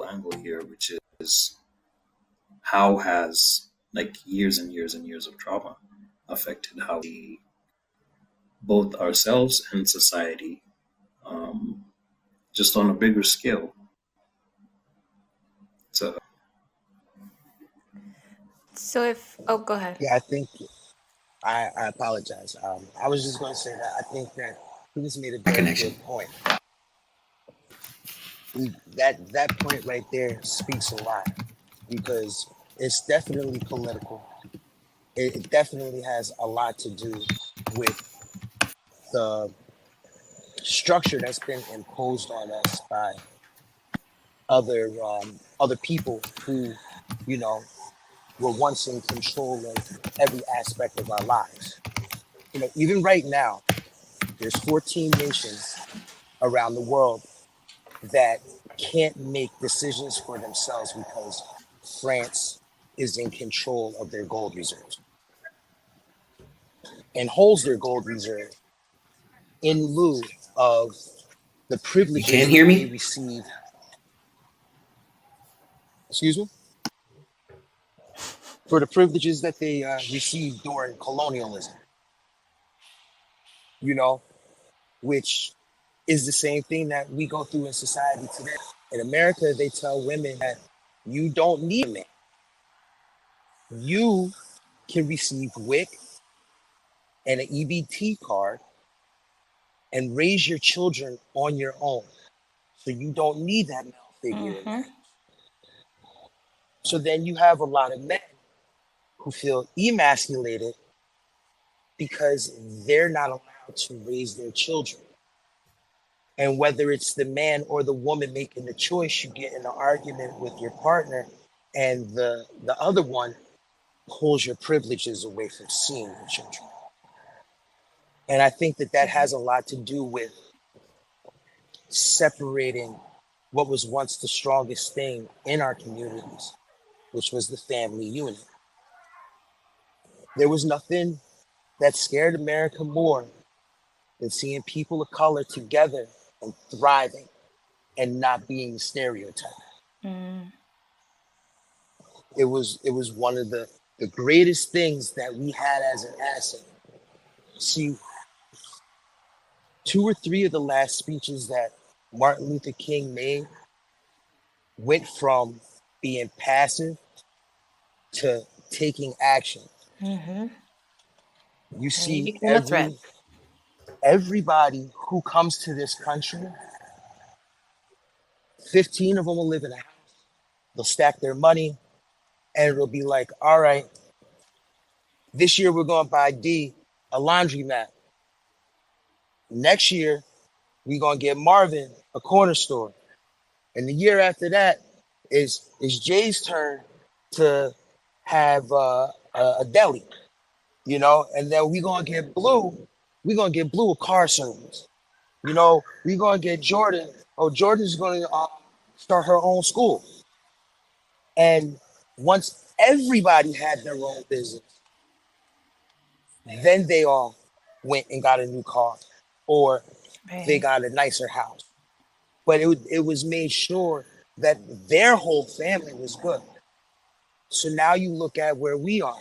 political angle here, which is how has like years and years and years of trauma affected how we both ourselves and society, um, just on a bigger scale. So So go ahead. Yeah, I think I apologize. I was just going to say that I think that he just made a my very connection. good point. That point right there speaks a lot because it's definitely political. It definitely has a lot to do with the structure that's been imposed on us by other people who, you know, were once in control of every aspect of our lives. You know, even right now, there's 14 nations around the world that can't make decisions for themselves because France is in control of their gold reserves and holds their gold reserve in lieu of the You privileges can't hear that they me? receive. Excuse me? For the privileges that they received during colonialism, you know, which is the same thing that we go through in society today. In America, they tell women that you don't need a man. You can receive WIC and an EBT card and raise your children on your own. So you don't need that male figure in Mm-hmm. marriage. So then you have a lot of men who feel emasculated because they're not allowed to raise their children. And whether it's the man or the woman making the choice, you get in an argument with your partner, and the other one pulls your privileges away from seeing your children. And I think that has a lot to do with separating what was once the strongest thing in our communities, which was the family unit. There was nothing that scared America more than seeing people of color together and thriving and not being stereotyped. Mm. It was one of the greatest things that we had as an asset. See, 2 or 3 of the last speeches that Martin Luther King made went from being passive to taking action. Mm-hmm. You And he see became a threat. everybody who comes to this country, 15 of them will live in a house. They'll stack their money and it'll be like, all right, this year we're going to buy D a laundromat. Next year, we're going to get Marvin a corner store. And the year after that is Jay's turn to have a deli, you know, and then we're going to get Blue a car service. You know, we're going to get Jordan. Oh, Jordan's going to start her own school. And once everybody had their own business, then they all went and got a new car or they got a nicer house. But it was made sure that their whole family was good. So now you look at where we are.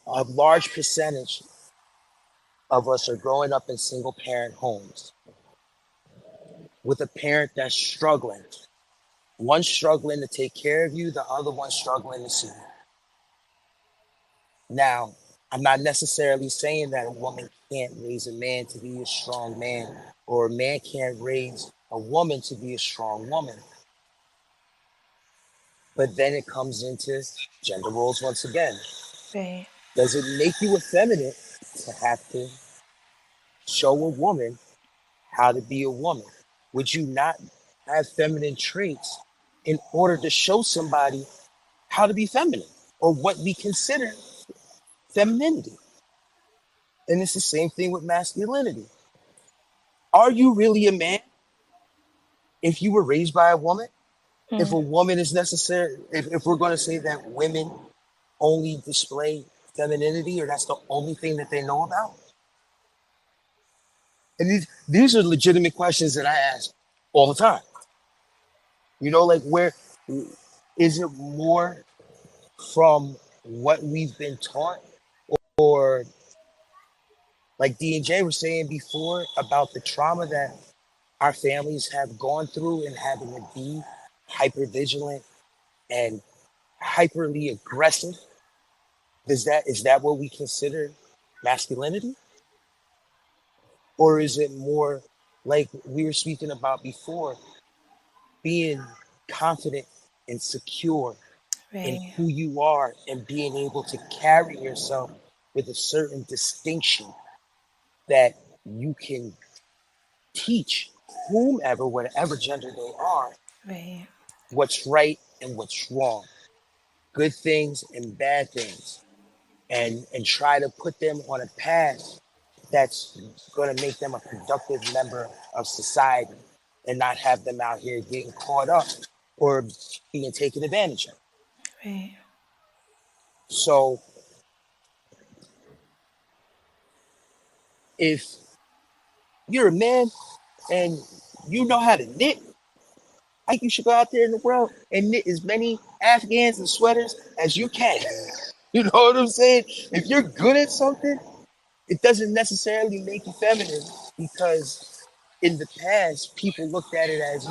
A large percentage of us are growing up in single parent homes with a parent that's struggling. One struggling to take care of you, the other one struggling to see you. Now, I'm not necessarily saying that a woman can't raise a man to be a strong man, or a man can't raise a woman to be a strong woman. But then it comes into gender roles once again. Right. Does it make you effeminate to have to show a woman how to be a woman? Would you not have feminine traits in order to show somebody how to be feminine or what we consider femininity? And it's the same thing with masculinity. Are you really a man if you were raised by a woman? If a woman is necessary, if we're going to say that women only display femininity or that's the only thing that they know about? And these are legitimate questions that I ask all the time. Like where is it more from what we've been taught, or like D and J were saying before about the trauma that our families have gone through and having to be hyper vigilant and hyperly aggressive? Is that what we consider masculinity? Or is it more like we were speaking about before, being confident and secure in Right. who you are and being able to carry yourself with a certain distinction that you can teach whomever, whatever gender they are, Right. what's right and what's wrong, good things and bad things, and try to put them on a path that's going to make them a productive member of society and not have them out here getting caught up or being taken advantage of. Right. So if you're a man and you know how to knit, I think you should go out there in the world and knit as many Afghans and sweaters as you can. You know what I'm saying? If you're good at something, it doesn't necessarily make you feminine, because in the past, people looked at it as,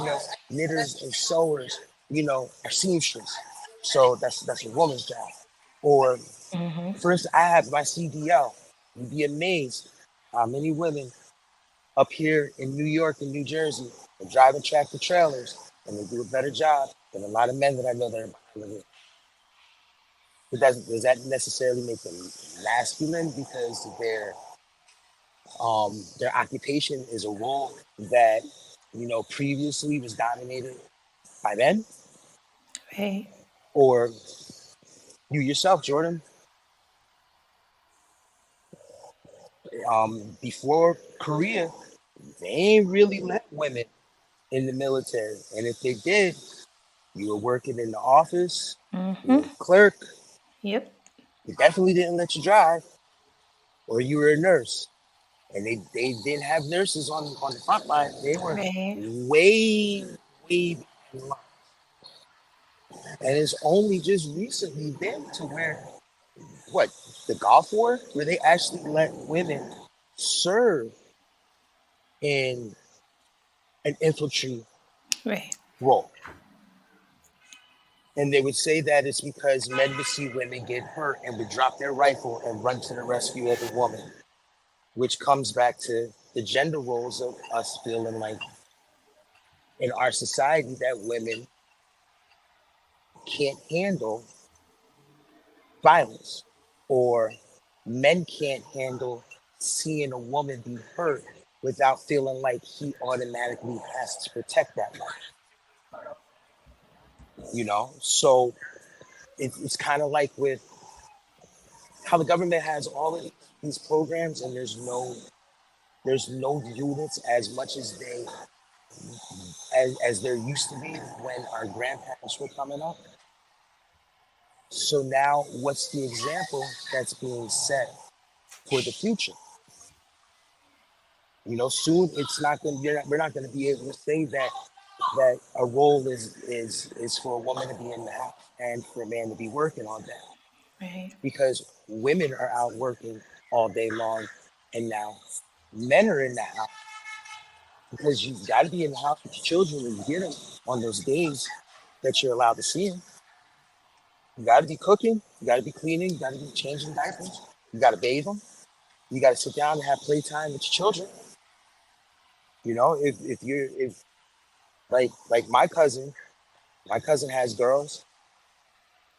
knitters and sewers, are seamstress. So that's a woman's job. Or Mm-hmm. first, I have my CDL. You'd be amazed how many women up here in New York and New Jersey are driving tractor trailers, and they do a better job than a lot of men that I know that are behind the wheel. But does that necessarily make them masculine because their occupation is a role that previously was dominated by men? Right. Or you yourself, Jordan, before Korea, they ain't really let women in the military, and if they did, you were working in the office, you were Mm-hmm. a clerk, Yep. they definitely didn't let you drive, or you were a nurse. And they didn't have nurses on the front line. They were Right. way, way behind. And it's only just recently been to where, what, the Gulf War, where they actually let women serve in an infantry Right. role. And they would say that it's because men would see women get hurt and would drop their rifle and run to the rescue of the woman, which comes back to the gender roles of us feeling like in our society that women can't handle violence, or men can't handle seeing a woman be hurt without feeling like he automatically has to protect that life. So it's kind of like with how the government has all of these programs, and there's no units as much as as there used to be when our grandparents were coming up. So now what's the example that's being set for the future? Soon it's not going to we're not going to be able to say that a role is for a woman to be in the house and for a man to be working all day, Right. because women are out working all day long, and now men are in the house, because you've got to be in the house with your children when you get them on those days that you're allowed to see them. You got to be cooking, you got to be cleaning, you got to be changing diapers, you got to bathe them, you got to sit down and have playtime with your children. If like my cousin has girls.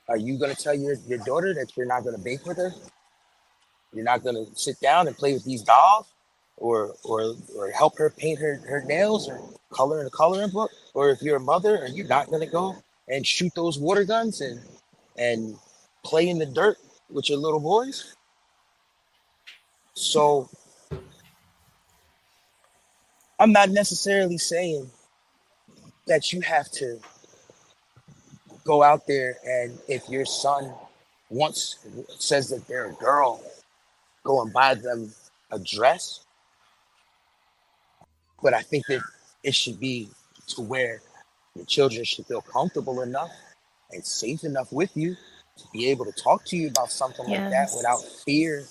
Are you going to tell your daughter that you're not going to bake with her? You're not going to sit down and play with these dolls, or help her paint her nails, or color in a coloring book? Or if you're a mother, are you not going to go and shoot those water guns and play in the dirt with your little boys? So I'm not necessarily saying that you have to go out there, and if your son wants says that they're a girl, go and buy them a dress. But I think that it should be to where your children should feel comfortable enough and safe enough with you to be able to talk to you about something like that without Yes. fear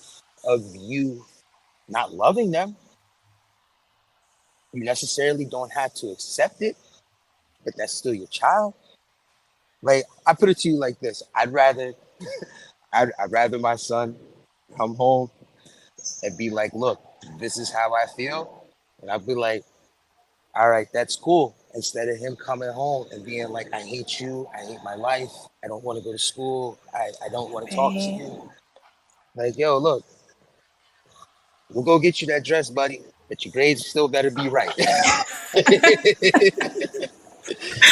of you not loving them. You necessarily don't have to accept it, but that's still your child. Like, I put it to you like this: I'd rather my son come home and be like, "Look, this is how I feel," and I'd be like, "All right, that's cool." Instead of him coming home and being like, "I hate you. I hate my life. I don't want to go to school. I don't want to talk to Right. you." Like, yo, look, we'll go get you that dress, buddy, but your grades still better be right.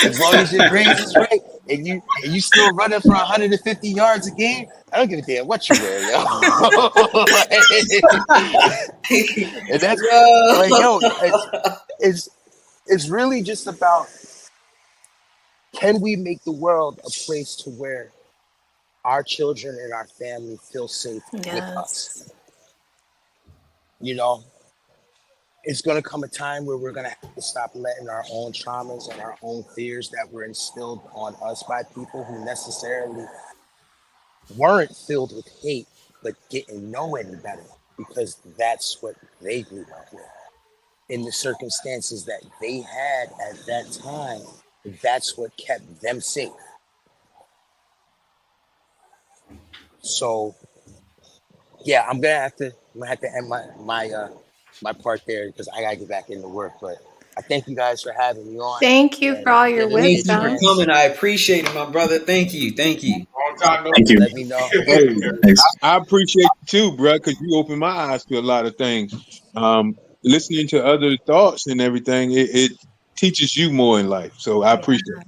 As long as your grades is right and you still running for 150 yards a game, I don't give a damn what you wear, yo. Like, and that's like, yo, it's it's really just about, can we make the world a place to where our children and our family feel safe with Yes. us? You know, it's going to come a time where we're going to have to stop letting our own traumas and our own fears that were instilled on us by people who necessarily weren't filled with hate but didn't know any better, because that's what they grew up with in the circumstances that they had at that time. That's what kept them safe. So yeah, I'm gonna have to end my part there because I gotta get back into work. But I thank you guys for having me on Thank you for and all your giving me Thank a you for wisdom. chance. coming. I appreciate it, my brother. Thank you. Thank you. Long time no Thank you. Let me know. see. Hey, Thanks. I appreciate you too, bro, because you opened my eyes to a lot of things. Listening to other thoughts and everything, it teaches you more in life. So I Yeah. appreciate it.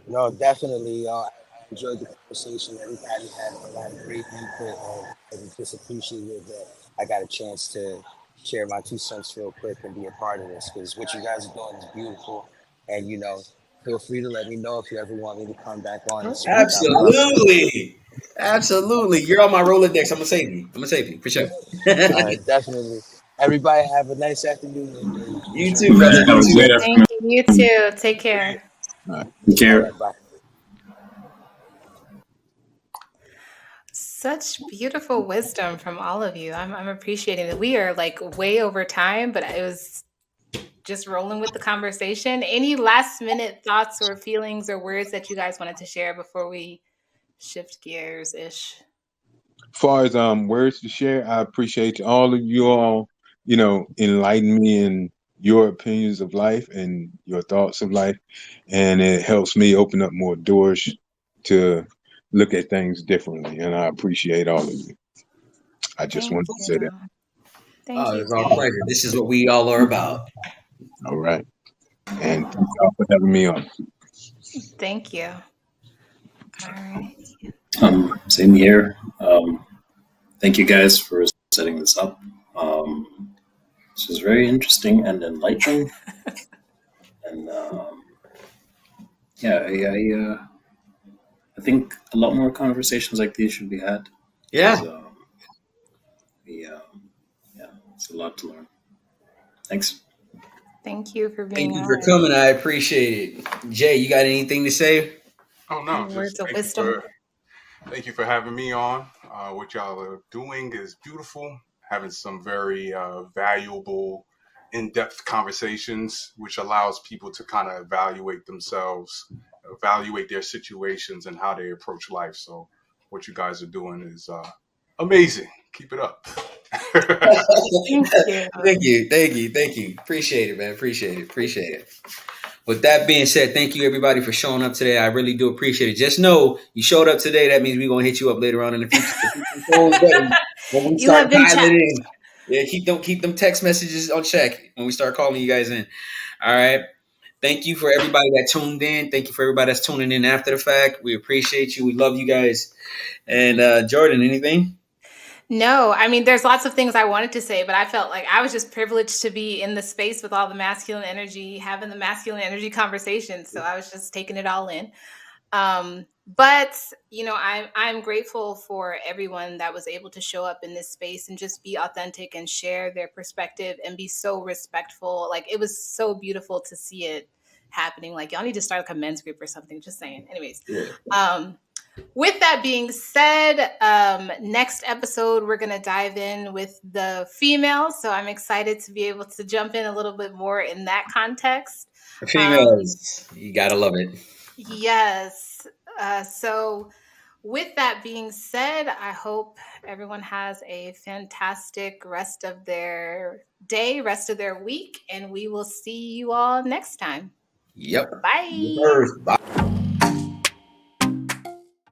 No, definitely. I enjoyed the conversation. Everybody had a lot of great input, and I just appreciated that I got a chance to share my 2 cents real quick and be a part of this, because what you guys are doing is beautiful. And feel free to let me know if you ever want me to come back on and speak. I would love to. Absolutely. Absolutely. You're on my Rolodex. I'm gonna save you. I'm gonna save you for sure. Definitely. Everybody have a nice afternoon and You enjoy too, your brother. day. Have You a too. great Thank afternoon. you. You too. Take care. All right. Take All care. right, bye. Such beautiful wisdom from all of you. I'm appreciating it. We are like way over time, but it was just rolling with the conversation. Any last minute thoughts or feelings or words that you guys wanted to share before we shift gears ish? As far as words to share, I appreciate all of you all, enlighten me in your opinions of life and your thoughts of life. And it helps me open up more doors to look at things differently. And I appreciate all of you. I just Thank wanted to say that. you. Thank Oh, you it's our too. pleasure. This is what we all are about. All right. And thank y'all for having me on. Thank you. All right. Same here. Thank you guys for setting this up. This was very interesting and enlightening. And yeah, I think a lot more conversations like these should be had because Yeah. we, yeah, it's a lot to learn. Thanks. Thank you for Thank being you for on. coming. I appreciate it. Jay, you got anything to say? Oh no, Any just words of wisdom? thank you for having me on. What y'all are doing is beautiful. Having some very valuable, in-depth conversations, which allows people to kind of evaluate themselves, evaluate their situations, and how they approach life. So, what you guys are doing is amazing. Keep it up. Thank you. Thank you. Thank you. Thank you. Appreciate it, man. Appreciate it. Appreciate it. With that being said, thank you everybody for showing up today. I really do appreciate it. Just know you showed up today. That means we're gonna hit you up later on in the future. When we You start have been checked. piloting, yeah, keep them text messages on check when we start calling you guys in. All right. Thank you for everybody that tuned in. Thank you for everybody that's tuning in after the fact. We appreciate you. We love you guys. And Jordan, anything? No, I mean, there's lots of things I wanted to say, but I felt like I was just privileged to be in the space with all the masculine energy, having the masculine energy conversation. So I was just taking it all in. But I'm grateful for everyone that was able to show up in this space and just be authentic and share their perspective and be so respectful. Like, it was so beautiful to see it happening. Like, y'all need to start like a men's group or something. Just saying. Anyways, Yeah. with that being said, next episode, we're going to dive in with the females. So I'm excited to be able to jump in a little bit more in that context. Females, you gotta love it. Yes. So with that being said, I hope everyone has a fantastic rest of their day, rest of their week, and we will see you all next time. Yep. Bye. Bye.